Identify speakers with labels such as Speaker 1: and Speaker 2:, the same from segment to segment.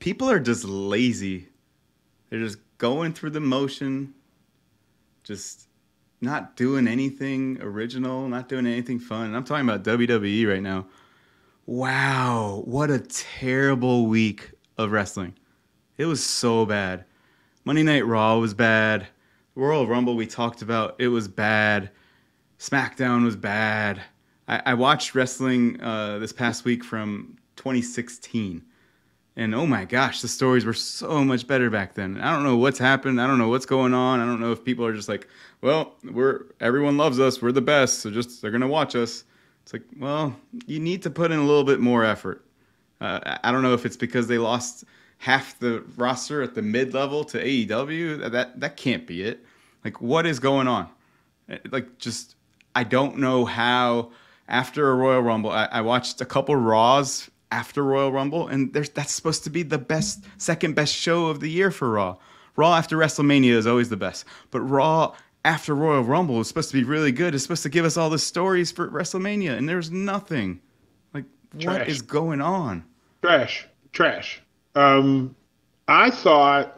Speaker 1: people are just lazy. They're just going through the motion, just not doing anything original, not doing anything fun. And I'm talking about WWE right now. Wow, what a terrible week of wrestling. It was so bad. Monday Night Raw was bad. Royal Rumble we talked about, it was bad. SmackDown was bad. I watched wrestling this past week from 2016. And oh my gosh, the stories were so much better back then. I don't know what's happened. I don't know what's going on. I don't know if people are just like, well, everyone loves us. We're the best. So just they're going to watch us. It's like, well, you need to put in a little bit more effort. I don't know if it's because they lost half the roster at the mid-level to AEW. That can't be it. Like, what is going on? Like, just, I don't know how. After a Royal Rumble, I watched a couple Raws after Royal Rumble, and that's supposed to be the second best show of the year for Raw. Raw after WrestleMania is always the best, but Raw after Royal Rumble is supposed to be really good. It's supposed to give us all the stories for WrestleMania, and there's nothing. Like, what is going on?
Speaker 2: Trash. I thought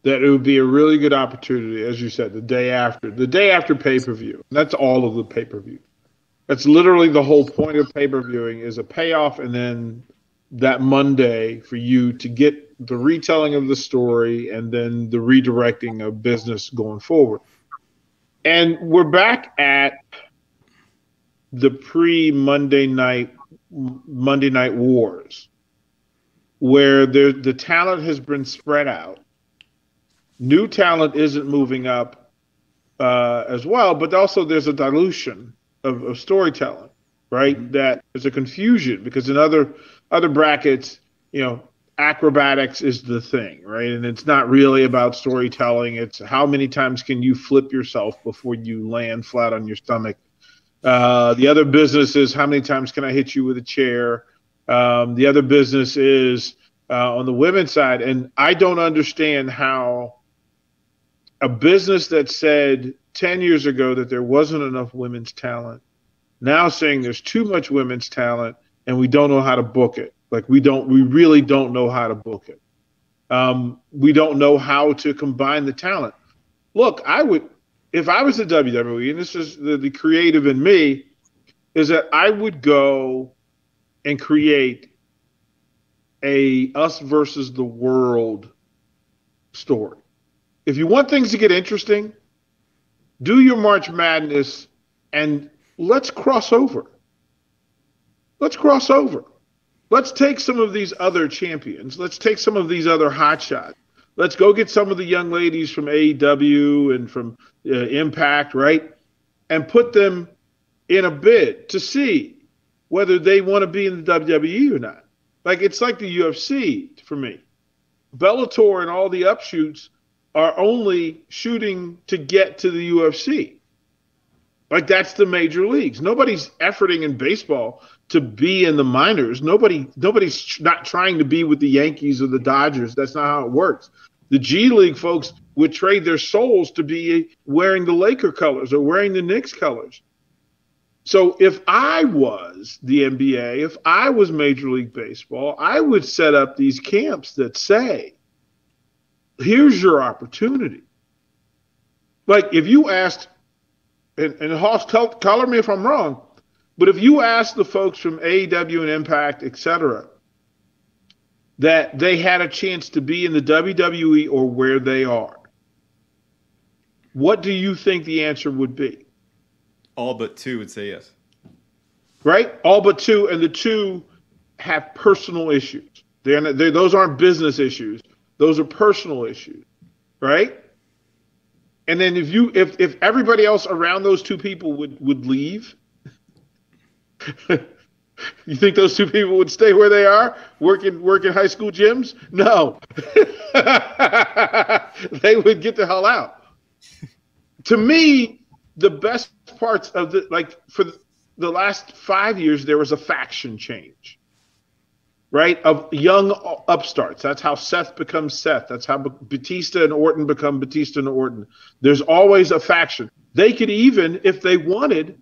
Speaker 2: that it would be a really good opportunity, as you said, the day after pay-per-view. That's all of the pay-per-view. That's literally the whole point of pay-per-viewing is a payoff, and then that Monday for you to get the retelling of the story and then the redirecting of business going forward. And we're back at the pre-Monday night wars, where the talent has been spread out. New talent isn't moving up as well, but also there's a dilution of storytelling, right? Mm-hmm. That is a confusion because in other brackets, acrobatics is the thing, right? And it's not really about storytelling. It's how many times can you flip yourself before you land flat on your stomach. The other business is how many times can I hit you with a chair? The other business is on the women's side. And I don't understand how a business that said 10 years ago that there wasn't enough women's talent, now saying there's too much women's talent and we don't know how to book it. Like we really don't know how to book it. We don't know how to combine the talent. Look, if I was the WWE, and this is the creative in me, is that I would go and create a us versus the world story. If you want things to get interesting, do your March Madness and let's cross over. Let's cross over. Let's take some of these other champions. Let's take some of these other hotshots. Let's go get some of the young ladies from AEW and from Impact, right? And put them in a bid to see whether they want to be in the WWE or not. Like, it's like the UFC for me. Bellator and all the upshoots are only shooting to get to the UFC. Like, that's the major leagues. Nobody's efforting in baseball to be in the minors. Nobody's not trying to be with the Yankees or the Dodgers. That's not how it works. The G League folks would trade their souls to be wearing the Laker colors or wearing the Knicks colors. So if I was the NBA, if I was Major League Baseball, I would set up these camps that say, here's your opportunity. Like if you asked, and Hoss, color me if I'm wrong, but if you asked the folks from AEW and Impact, et cetera, that they had a chance to be in the WWE or where they are, what do you think the answer would be?
Speaker 1: All but two would say yes.
Speaker 2: Right? All but two, and the two have personal issues. Those aren't business issues. Those are personal issues, right? And then if everybody else around those two people would leave, you think those two people would stay where they are, working high school gyms? No. They would get the hell out. To me, the best parts of for the last 5 years, there was a faction change, right? Of young upstarts. That's how Seth becomes Seth. That's how Batista and Orton become Batista and Orton. There's always a faction. They could even, if they wanted,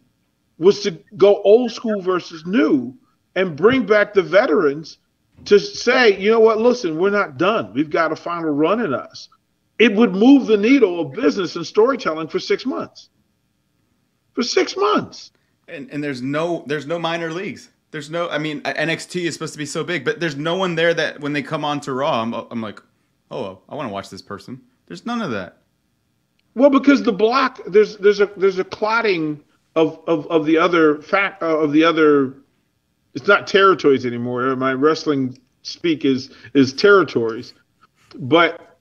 Speaker 2: was to go old school versus new and bring back the veterans to say, you know what, listen, we're not done. We've got a final run in us. It would move the needle of business and storytelling for 6 months. For 6 months.
Speaker 1: And there's no minor leagues. There's no, I mean, NXT is supposed to be so big, but there's no one there that when they come on to Raw, I'm like, oh, I want to watch this person. There's none of that.
Speaker 2: Well, because the block, there's a clotting of the other of the other. It's not territories anymore. My wrestling speak is territories. But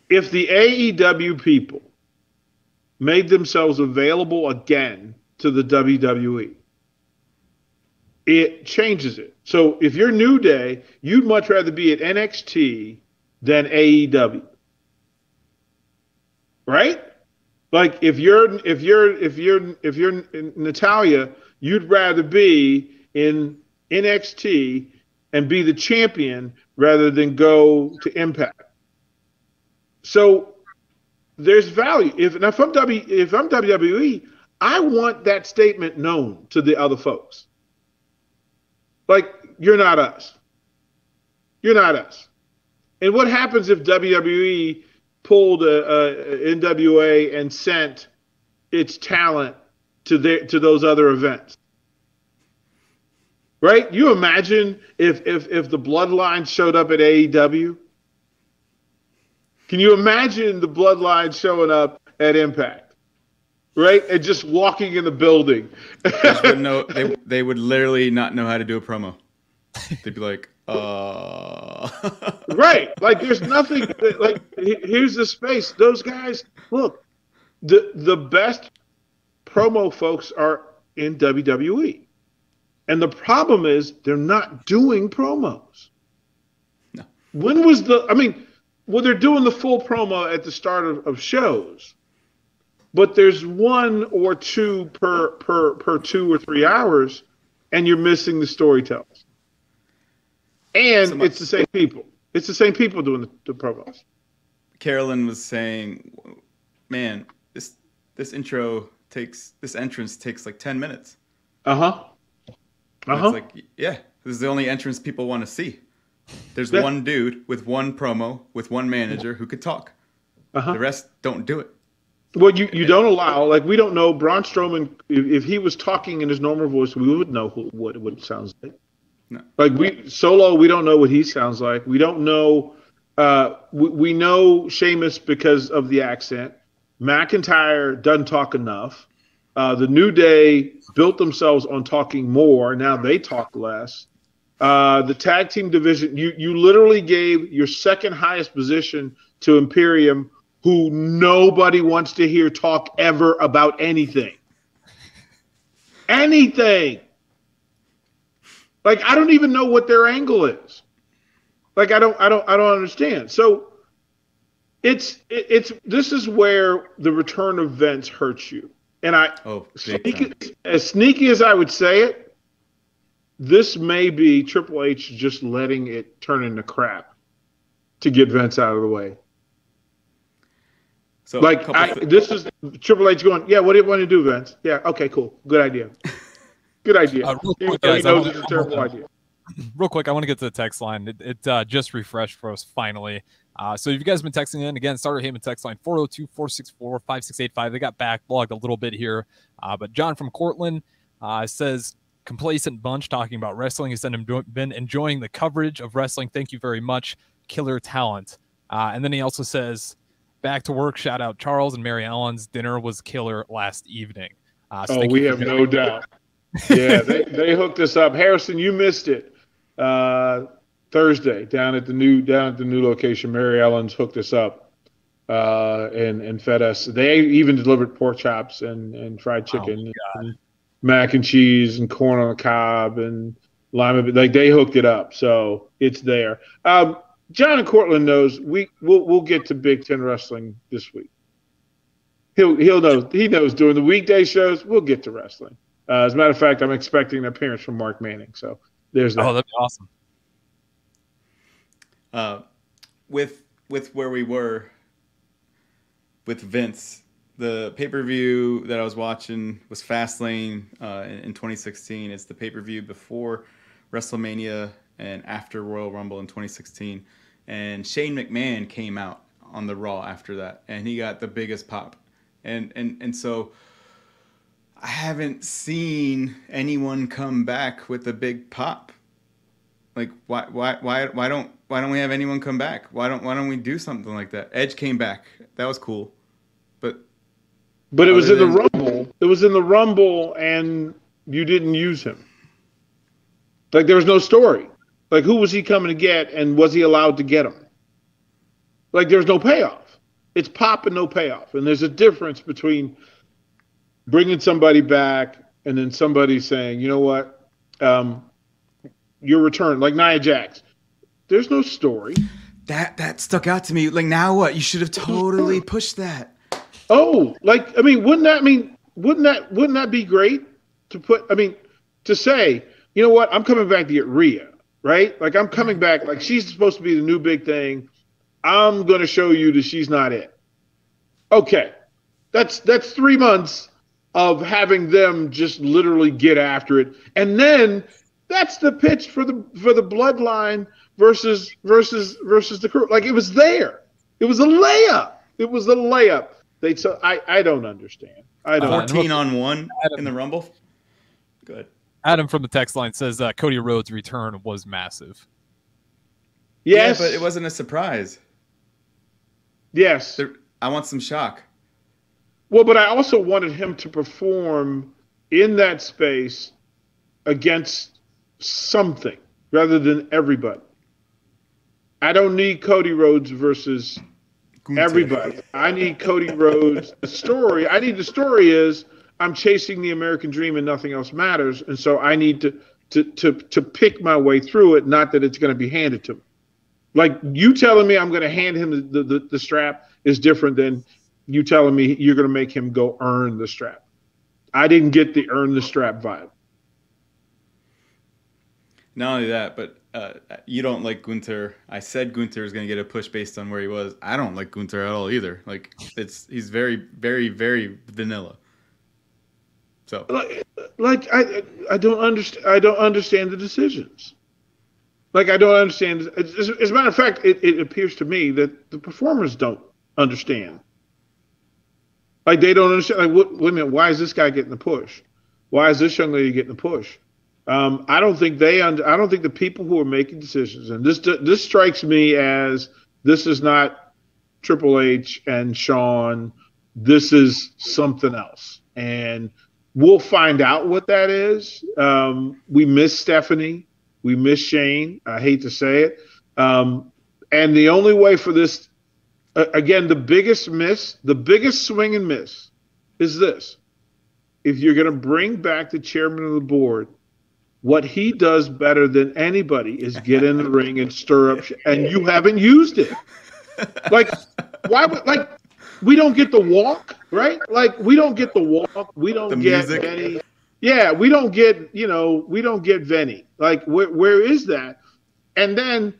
Speaker 2: if the AEW people made themselves available again to the WWE, it changes it. So if you're New Day, you'd much rather be at NXT than AEW. Right? Like if you're Natalia, you'd rather be in NXT and be the champion rather than go to Impact. So there's value. If I'm WWE, I want that statement known to the other folks. Like, you're not us. You're not us. And what happens if WWE pulled NWA and sent its talent to those other events? Right? You imagine if the Bloodline showed up at AEW? Can you imagine the Bloodline showing up at Impact? Right? And just walking in the building.
Speaker 1: They would literally not know how to do a promo. They'd be like,
Speaker 2: Right. Like, there's nothing. Like, here's the space. Those guys, look, the best promo folks are in WWE. And the problem is they're not doing promos.
Speaker 1: No.
Speaker 2: When was they're doing the full promo at the start of shows, but there's one or two per 2 or 3 hours, and you're missing the storytellers. And it's the same people. It's the same people doing the promos.
Speaker 1: Carolyn was saying, man, this entrance takes like 10 minutes. It's like, yeah, this is the only entrance people want to see. There's one dude with one promo, with one manager who could talk. The rest don't do it.
Speaker 2: Well, you don't allow, like, we don't know Braun Strowman, if he was talking in his normal voice, we would know what it sounds like.
Speaker 1: No.
Speaker 2: Like, we don't know what he sounds like. We don't know, we know Sheamus because of the accent. McIntyre doesn't talk enough. The New Day built themselves on talking more. Now they talk less. The tag team division, you literally gave your second highest position to Imperium, who nobody wants to hear talk ever about anything. Anything. Like, I don't even know what their angle is. Like, I don't understand. So this is where the return of Vince hurts you. And as sneaky as I would say it, this may be Triple H just letting it turn into crap to get Vince out of the way.
Speaker 1: So
Speaker 2: this is Triple H going, yeah, what do you want to do, Vince? Yeah, okay, cool. Good idea. Good idea.
Speaker 3: Real quick, guys,
Speaker 2: it's a terrible idea.
Speaker 3: Real quick, I want to get to the text line. It just refreshed for us finally. So if you guys have been texting in, again, Starter Heyman text line 402-464-5685. They got backlogged a little bit here. But John from Cortland says, complacent bunch talking about wrestling. He said, been enjoying the coverage of wrestling. Thank you very much. Killer talent. And then he also says, back to work. Shout out Charles and Mary Ellen's dinner was killer last evening.
Speaker 2: We have no doubt. Yeah, they hooked us up. Harrison, you missed it. Thursday down at the new location. Mary Ellen's hooked us up and fed us. They even delivered pork chops and fried chicken and mac and cheese and corn on the cob and lima. Like, they hooked it up, so it's there. John in Cortland knows we'll get to Big Ten wrestling this week. He'll know. He knows during the weekday shows we'll get to wrestling. As a matter of fact, I'm expecting an appearance from Mark Manning. So there's that.
Speaker 3: Oh, that'd be awesome.
Speaker 1: With where we were with Vince, the pay-per-view that I was watching was Fastlane in 2016. It's the pay-per-view before WrestleMania and after Royal Rumble in 2016. And Shane McMahon came out on the Raw after that, and he got the biggest pop. And so I haven't seen anyone come back with a big pop. Like why don't we have anyone come back? Why don't we do something like that? Edge came back. That was cool. But
Speaker 2: it was in the Rumble. It was in the Rumble, and you didn't use him. Like, there was no story. Like, who was he coming to get, and was he allowed to get him? Like, there's no payoff. It's pop and no payoff. And there's a difference between bringing somebody back and then somebody saying, you know what, your return, like Nia Jax. There's no story.
Speaker 1: That stuck out to me. Like, now what? You should have totally pushed that.
Speaker 2: Oh, like, I mean, wouldn't that be great to say, you know what, I'm coming back to get Rhea, right? Like, I'm coming back, like, she's supposed to be the new big thing. I'm going to show you that she's not it. Okay. That's 3 months of having them just literally get after it. And then that's the pitch for the bloodline versus the crew. Like, it was there. It was a layup. I don't understand. I don't.
Speaker 1: 14-on-1 in the Rumble. Good.
Speaker 3: Adam from the text line says Cody Rhodes' return was massive.
Speaker 2: Yes,
Speaker 1: yeah, but it wasn't a surprise.
Speaker 2: Yes.
Speaker 1: I want some shock.
Speaker 2: Well, but I also wanted him to perform in that space against something rather than everybody. I don't need Cody Rhodes versus everybody. I need Cody Rhodes. The story is I'm chasing the American dream and nothing else matters. And so I need to pick my way through it, not that it's going to be handed to me. Like, you telling me I'm going to hand him the strap is different than you telling me you're going to make him go earn the strap. I didn't get the earn the strap vibe.
Speaker 1: Not only that, but you don't like Gunther. I said Gunther is going to get a push based on where he was. I don't like Gunther at all either. Like, he's very, very, very vanilla. So,
Speaker 2: I don't understand. I don't understand the decisions. Like, I don't understand. As a matter of fact, it appears to me that the performers don't understand. Like, they don't understand. Like, wait a minute, why is this guy getting the push? Why is this young lady getting the push? I don't think I don't think the people who are making decisions, and this strikes me as this is not Triple H and Shawn. This is something else, and we'll find out what that is. We miss Stephanie. We miss Shane. I hate to say it. And the only way for this, again, the biggest swing and miss is this. If you're going to bring back the chairman of the board, what he does better than anybody is get in the ring and stir up, and you haven't used it. Like, why would, like, we don't get the walk, right? Like, we don't get the walk. We don't get any. Yeah, we don't get Vinny. Like, where is that? And then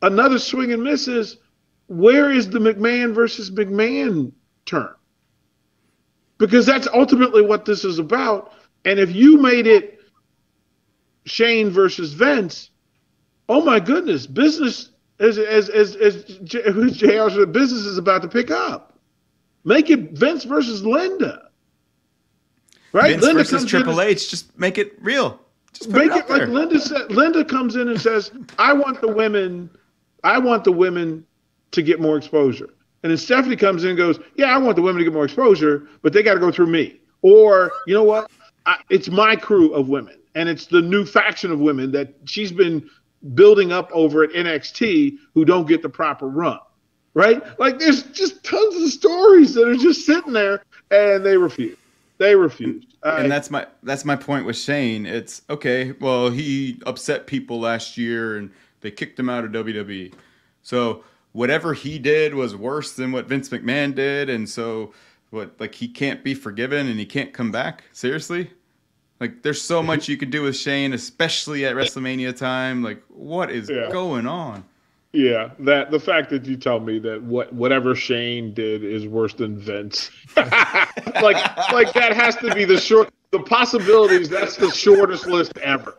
Speaker 2: another swing and miss is, where is the McMahon versus McMahon turn? Because that's ultimately what this is about. And if you made it Shane versus Vince, oh my goodness, business as JR said, business is about to pick up. Make it Vince versus Linda. Right?
Speaker 1: Vince
Speaker 2: Linda
Speaker 1: versus Triple H, just make it real. Just
Speaker 2: make it like Linda said. Linda comes in and says, I want the women to get more exposure. And then Stephanie comes in and goes, yeah, I want the women to get more exposure, but they got to go through me. Or, you know what? It's my crew of women. And it's the new faction of women that she's been building up over at NXT who don't get the proper run, right? Like, there's just tons of stories that are just sitting there, and they refuse. They refused.
Speaker 1: And that's my point with Shane. It's, okay, well, he upset people last year, and they kicked him out of WWE. So whatever he did was worse than what Vince McMahon did, and so he can't be forgiven and he can't come back? Seriously? Like, there's so much you could do with Shane, especially at WrestleMania time. Like, what is going on?
Speaker 2: Yeah, the fact that you tell me that whatever Shane did is worse than Vince, like that has to be the possibilities. That's the shortest list ever.